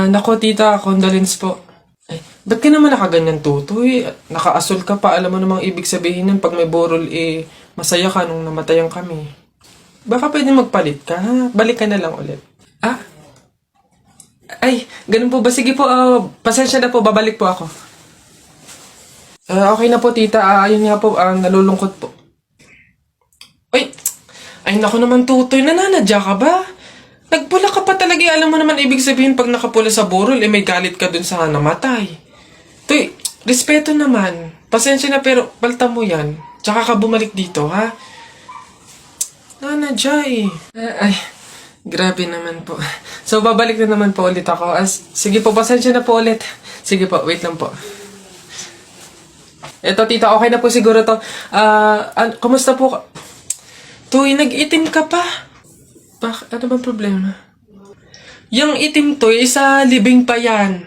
Nako tita, condolence po. Ay, ba't ka naman nakaganyan tutoy? Nakaasol ka pa, alam mo namang ibig sabihin nun pag may borol masaya ka nung namatayan kami. Baka pwede magpalit ka, ha? Balik ka na lang ulit. Ah? Ay, ganun po ba? Sige po, pasensya na po, babalik po ako. Okay na po tita, ayun nga po, nalulungkot po. Ay naku naman tutoy, nananadya ka ba? Nagpula ka pa talaga, alam mo naman ibig sabihin pag nakapula sa burol, may galit ka dun sa namatay. Tuy, respeto naman. Pasensya na pero palta mo yan. Tsaka ka bumalik dito, ha? Nanadya Ay, grabe naman po. So, babalik na naman po ulit ako. Sige po, pasensya na po ulit. Sige po, wait lang po. Eto, tita, okay na po siguro to. Kumusta po ka? Tuy, nag-itim ka pa. Ano bang problema? Yung itim to, isa libing pa yan.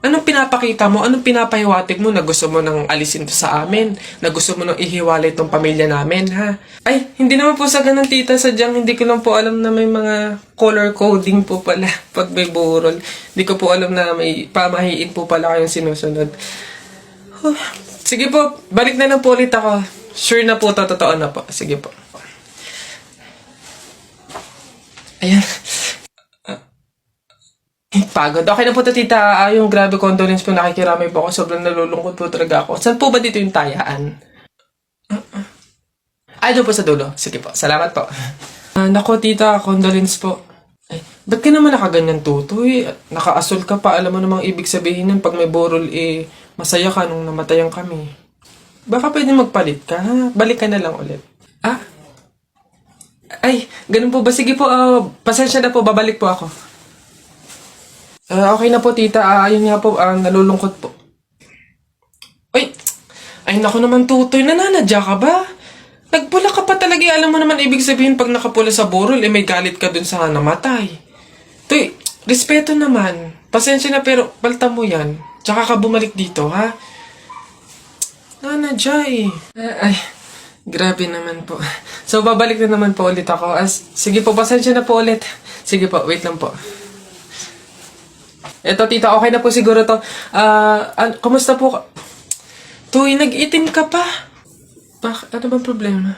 Anong pinapakita mo? Anong pinapahiwatig mo na gusto mo nang alisin to sa amin? Na gusto mo nang ihiwalay tong pamilya namin, ha? Ay, hindi naman po sa ganun, tita. Sadyang hindi ko lang po alam na may mga color coding po pala pag may burol. Hindi ko po alam na may pamahiin po pala kayong sinusunod. Sige po, balik na lang po ulit ako. Sure na po, totoo na po. Sige po. Ayan. Pagod. Okay na po to, tita. Yung grabe condolence po, nakikiramay po ako. Sobrang nalulungkot po talaga ako. Saan po ba dito yung tayaan? Doon po sa dulo. Sige po. Salamat po. Nako, tita. Condolence po. Ay, ba't ka naman nakaganyan tutoy? Nakaasol ka pa. Alam mo namang ibig sabihin nun pag may borol, masaya ka nung namatayan kami. Baka pwede magpalit ka, ha? Balik ka na lang ulit. Ay, ganun po ba? Sige po, pasensya na po, babalik po ako. Okay na po tita, ayun nga po, nalulungkot po. Ay naku naman tutoy, nananadya ka ba? Nagpula ka pa talaga, alam mo naman ibig sabihin pag nakapula sa burol, may galit ka dun sa namatay. Tuy, respeto naman. Pasensya na pero palta mo yan. Tsaka ka bumalik dito, ha? Nanadya Ay, grabe naman po. So, babalik na naman po ulit ako. Sige po, pasensya na po ulit. Sige po, wait lang po. Eto, tita, okay na po siguro to. Kumusta po ka? Tuy, nag-itim ka pa. Ano bang problema?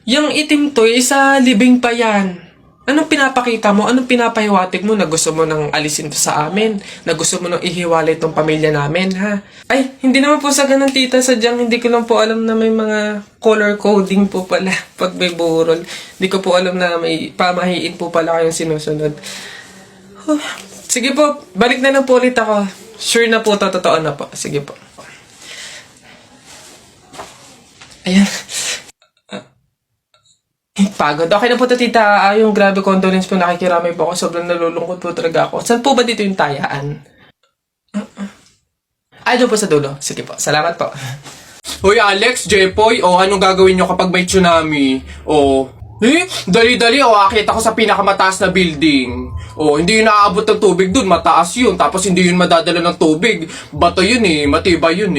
Yung itim to, isa libing pa yan. Anong pinapakita mo? Anong pinapahiwatig mo na gusto mo nang alisin to sa amin? Na gusto mo nang ihiwalay tong pamilya namin, ha? Ay, hindi naman po sa ganun, tita. Sadyang hindi ko lang po alam na may mga color coding po pala pag may burol. Hindi ko po alam na may pamahiin po pala kayong sinusunod. Sige po, balik na lang po ulit ako. Sure na po, totoo na po. Sige po. Ayan. Pagod. Okay na po to, tita. Yung grabe condolence po, nakikiramay po ako. Sobrang nalulungkot po talaga ako. Saan po ba dito yung tayaan? Doon po sa dulo. Sige po. Salamat po. Hoy Alex, Jepoy, anong gagawin nyo kapag may tsunami? Dali-dali, akit ako sa pinakamataas na building. Hindi yun naaabot ng tubig dun, mataas yun. Tapos hindi yun madadala ng tubig. Bato yun matibay yun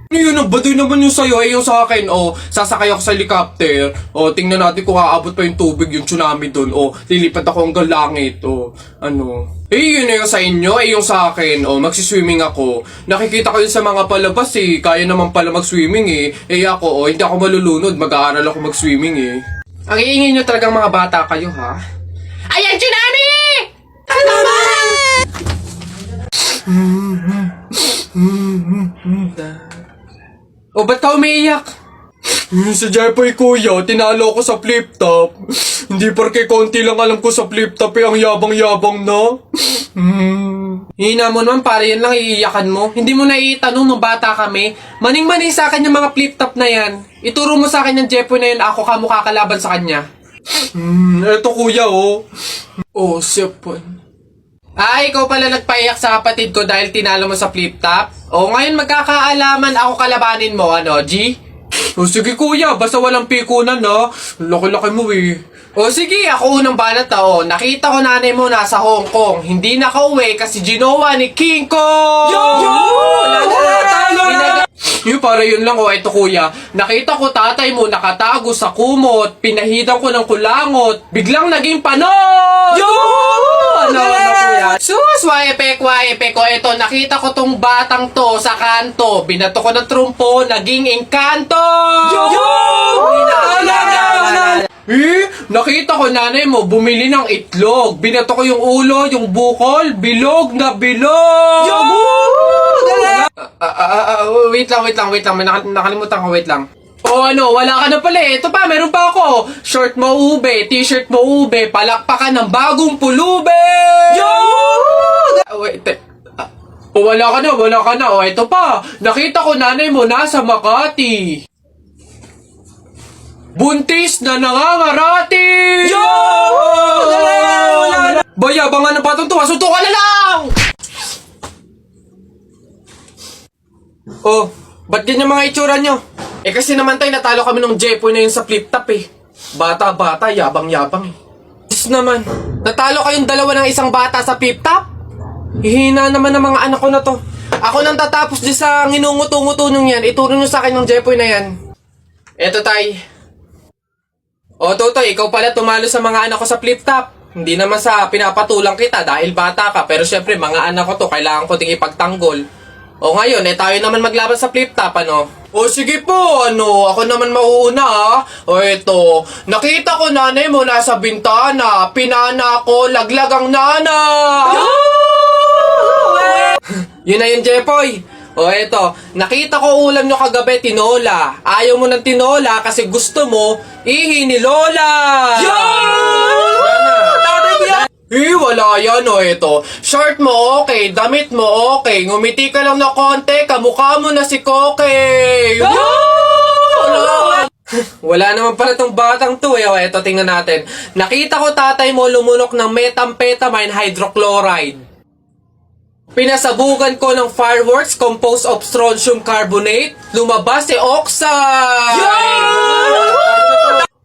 Ano yun, ang baduy naman yung sa'yo, yung sa akin, sasakay ako sa helicopter, tingnan natin kung aabot pa yung tubig, yung tsunami dun, lilipad ako hanggang langit, yun yung sa inyo, yung sa akin, magsiswimming ako. Nakikita ko yun sa mga palabas, kaya naman pala mag-swimming, ako, hindi ako malulunod, mag-aaral ako mag-swimming, Ang iingay nyo talagang mga bata kayo, ha? Ayan, tsunami! Ano naman? Ba't ka umiiyak? Si Jepoy kuya, tinalo ko sa flip top. Hindi porke konti lang alam ko sa flip top ang yabang-yabang na. Hina mo naman, para yan lang iiyakan mo. Hindi mo na itanong nung bata kami. Maning-maning sa akin yung mga flip top na yan. Ituro mo sa akin yung Jepoy na yun, ako kamukha kalaban sa kanya. Eto kuya sipon. Ikaw pala nagpaiyak sa kapatid ko dahil tinalo mo sa flip top? Ngayon magkakaalaman ako kalabanin mo, G? Sige kuya, basta walang pikunan, Laki-laki mo, sige, ako unang banat nakita ko nanay mo nasa Hong Kong. Hindi nakauwi kasi ginawa ni King Kong! Yung para yun lang, o eto kuya. Nakita ko tatay mo nakatago sa kumot. Pinahidan ko ng kulangot. Biglang naging panon! Yo! Ano kuya? Sus, waepek. O eto, nakita ko tong batang to sa kanto. Binato ko ng trumpo, naging engkanto! Nakita ko nanay mo bumili ng itlog. Binato ko yung ulo, yung bukol, bilog na bilog! Wait lang. Nakalimutan ko, wait lang. Oh, ano, wala ka na pala eh. Ito pa, meron pa ako. Short mo ube, t-shirt mo ube, palakpakan ng bagong pulube! Wait, wala ka na. Oh, ito pa. Nakita ko nanay mo nasa Makati. Buntis na nangangarati! Bayabangan ng patong tuwa, suntukan na lang! Oh, ba't ganyan mga itsura nyo? Eh kasi naman tayo natalo kami nung Jepoy na yun sa flip top eh. Bata-bata, yabang-yabang eh. Diyos naman, natalo kayong dalawa ng isang bata sa flip top? Hihina naman ng mga anak ko na to. Ako nang tatapos di sa nginunguto-nguto nung yan, ituro nyo sa akin ng Jepoy na yan. Eto tay. O Totoy, ikaw pala tumalo sa mga anak ko sa flip top. Hindi naman sa pinapatulang kita dahil bata ka, pero syempre mga anak ko to, kailangan ko ding ipagtanggol. O ngayon, tayo naman maglaban sa flip top, ano? O sige po, ako naman mauuna ha. O eto, nakita ko nanay mo nasa bintana, pinana ko, laglag ang nana! Yun na yun, Jepoy. O eto, nakita ko ulam nyo kagabi, tinola. Ayaw mo ng tinola kasi gusto mo, ihi ni Lola! Wala yan o eto. Short mo okay, damit mo okay, ngumiti ka lang na konti, kamukha mo na si Koke! Wala naman pala tong batang to eh. O eto, tingnan natin. Nakita ko tatay mo lumunok ng methamphetamine hydrochloride. Pinasabugan ko ng fireworks composed of strontium carbonate. Lumabas si oxide!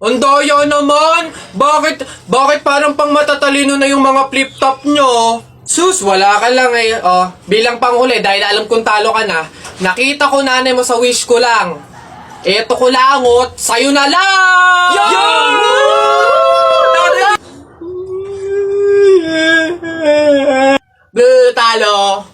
Ang daya naman! Bakit parang pang matatalino na yung mga flip top nyo? Sus, wala ka lang eh. Oh, bilang panghuli, dahil alam kong talo ka na, nakita ko nanay mo sa wish ko lang. Eto ko langot, sa'yo na lang! Talo!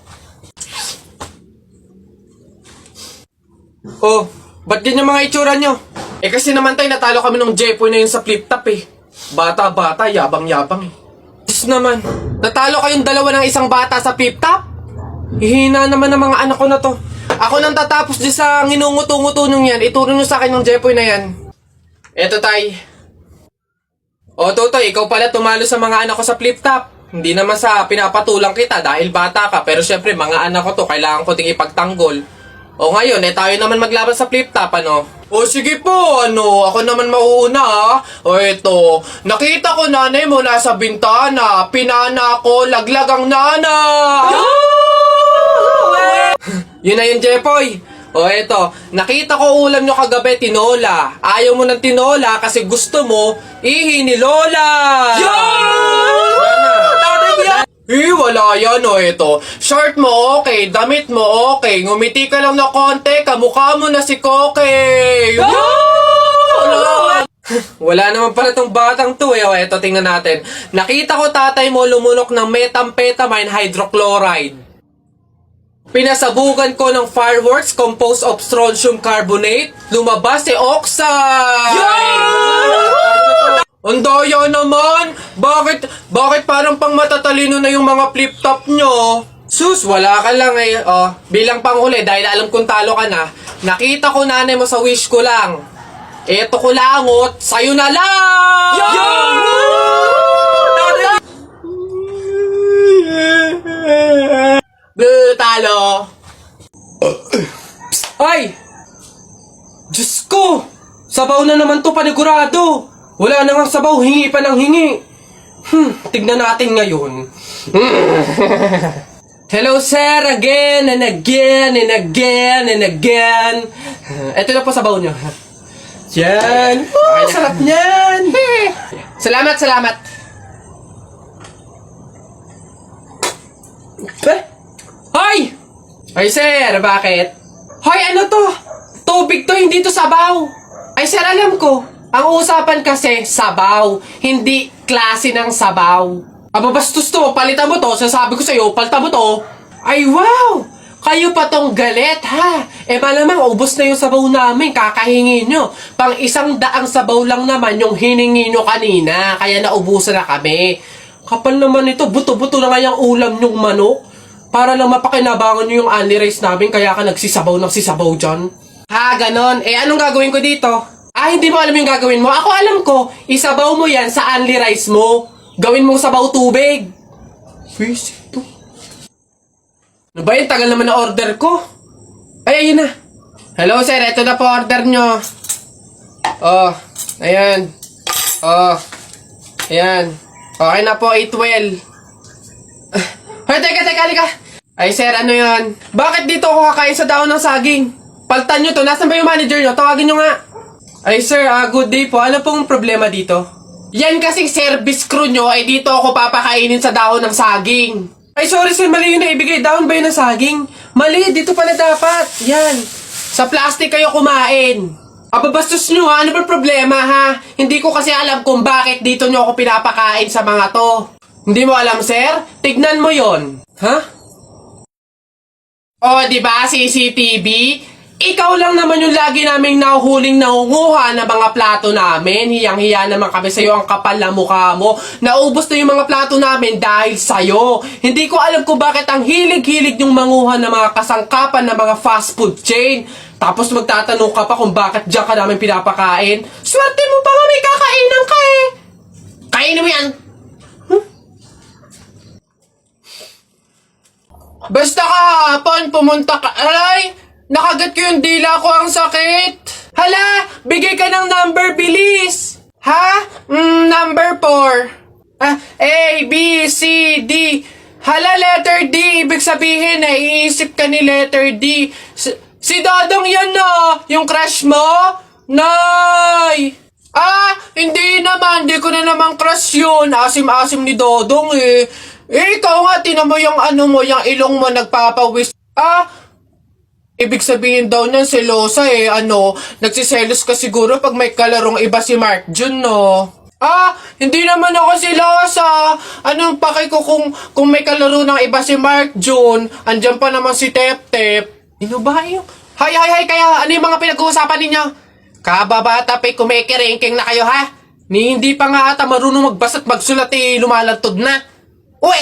Oh, ba't ganyan mga itsura nyo? Eh kasi naman tayo natalo kami nung Jepoy na yun sa flip top eh. Bata-bata, yabang-yabang eh. Diyos naman, natalo kayong dalawa ng isang bata sa flip top? Hihina naman ng mga anak ko na to. Ako nang tatapos di sa nginunguto-nguto nung yan, ituro nyo sa akin ng Jepoy na yan. Eto tay. O Totoy, ikaw pala tumalo sa mga anak ko sa flip top. Hindi naman sa pinapatulang kita dahil bata ka, pero syempre mga anak ko to, kailangan ko ding ipagtanggol. O ngayon, tayo naman maglaban sa flip top, ano? O sige po, ako naman mauuna ha. O eto, nakita ko nanay mo nasa bintana, pinana ko, laglag ang nana! Yun na yun, Jepoy. O eto, nakita ko ulam nyo kagabi, tinola. Ayaw mo ng tinola kasi gusto mo, ihi ni Lola! Wala yan o eto. Short mo okay, damit mo okay, ngumiti ka lang na konti, kamukha mo na si Koke! Wala naman pala tong batang to eh. O eto, tingnan natin. Nakita ko tatay mo lumunok ng methamphetamine hydrochloride. Pinasabugan ko ng fireworks composed of strontium carbonate. Lumabas si oxide! Ang daya naman! Bakit parang pang matatalino na yung mga flip top nyo? Sus, wala ka lang eh. Oh, bilang panghuli, dahil alam kong talo ka na, nakita ko nanay mo sa wish ko lang. Eto ko langot, sa'yo na lang! Talo! Ay! Diyos ko! Sabaw na naman to, panigurado! Wala na nga sabaw, hingi pa ng hingi. Tignan natin ngayon. Hello sir, again and again and again and again. Ito na po sabaw nyo. Yan. Oh, sarap niyan. Salamat. Hoy! Hoy sir, bakit? Hoy, Ay, ano to? Tubig to, hindi to sabaw. Ay, sir, alam ko. Ang usapan kasi, sabaw. Hindi klase ng sabaw. Aba, bastos to. Palitan mo to. Sasabi ko sa'yo, palitan mo to. Ay, wow! Kayo pa tong galit, ha? Eh, malamang, ubos na yung sabaw namin. Kakahingi nyo. Pang 100 sabaw lang naman yung hiningi nyo kanina. Kaya naubusan na kami. Kapal naman ito. Buto-buto na nga yung ulam nyong manok. Para lang mapakinabangan nyo yung only rice namin. Kaya ka nagsisabaw ng sisabaw dyan. Ha, ganon. Eh, anong gagawin ko dito? Ah, hindi mo alam yung gagawin mo? Ako alam ko. Isabaw mo yan sa only rice mo. Gawin mong sabaw tubig. Visit to. Ano ba yun? Tagal naman na order ko. Ay, ayun na. Hello, sir. Ito na po order nyo. Oh, ayan. Oh, ayan. Okay na po, 812. Ay, teka, halika. Ay, sir, ano yun? Bakit dito ako kakain sa daon ng saging? Paltan nyo to. Nasaan ba yung manager nyo? Tawagin nyo nga. Ay, sir, good day po. Ano pong problema dito? Yan kasing service crew nyo, ay dito ako papakainin sa dahon ng saging. Ay, sorry sir, mali yun na ibigay. Dahon ba yun ng saging? Mali, dito pala dapat. Yan. Sa plastic kayo kumain. Ababastos nyo ha, ano ba problema ha? Hindi ko kasi alam kung bakit dito nyo ako pinapakain sa mga to. Hindi mo alam, sir? Tignan mo yon. Ha? Oh, di ba CCTV? Ikaw lang naman yung lagi naming nahuhuling nangunguha ng mga plato namin. Hiyang-hiya naman kami sa'yo, ang kapal na mukha mo. Naubos na yung mga plato namin dahil sa'yo. Hindi ko alam kung bakit ang hilig-hilig yung manguha ng mga kasangkapan ng mga fast food chain. Tapos magtatanong ka pa kung bakit diyan ka namin pinapakain. Swerte mo pa nga may kakainan ka eh. Kainin mo yan. Basta kahapon pumunta ka. Alay! Nakagat ko yung dila ko, ang sakit. Hala, bigay ka ng number, bilis. Ha? Number 4. A, B, C, D. Hala, letter D. Ibig sabihin, naiisip ka ni letter D. Si Dodong yan no, yung crush mo? Nay! Hindi naman. Hindi ko na naman crush yun. Asim-asim ni Dodong eh. Ikaw nga, tinan mo yung yung ilong mo nagpapawis. Ibig sabihin daw niyan selosa eh, nagsiselos ka siguro pag may kalarong iba si Mark Jun, no? Hindi naman ako selosa. Anong paki ko kung may kalaro ng iba si Mark Jun? Andyan pa naman si Tep Tep. Ano ba yun? Hay, kaya ano yung mga pinag-uusapan ninyo? Kababata pa kumikiringking na kayo, ha? Hindi pa nga ata marunong magbasa at magsulat eh, lumalantod na. Uy!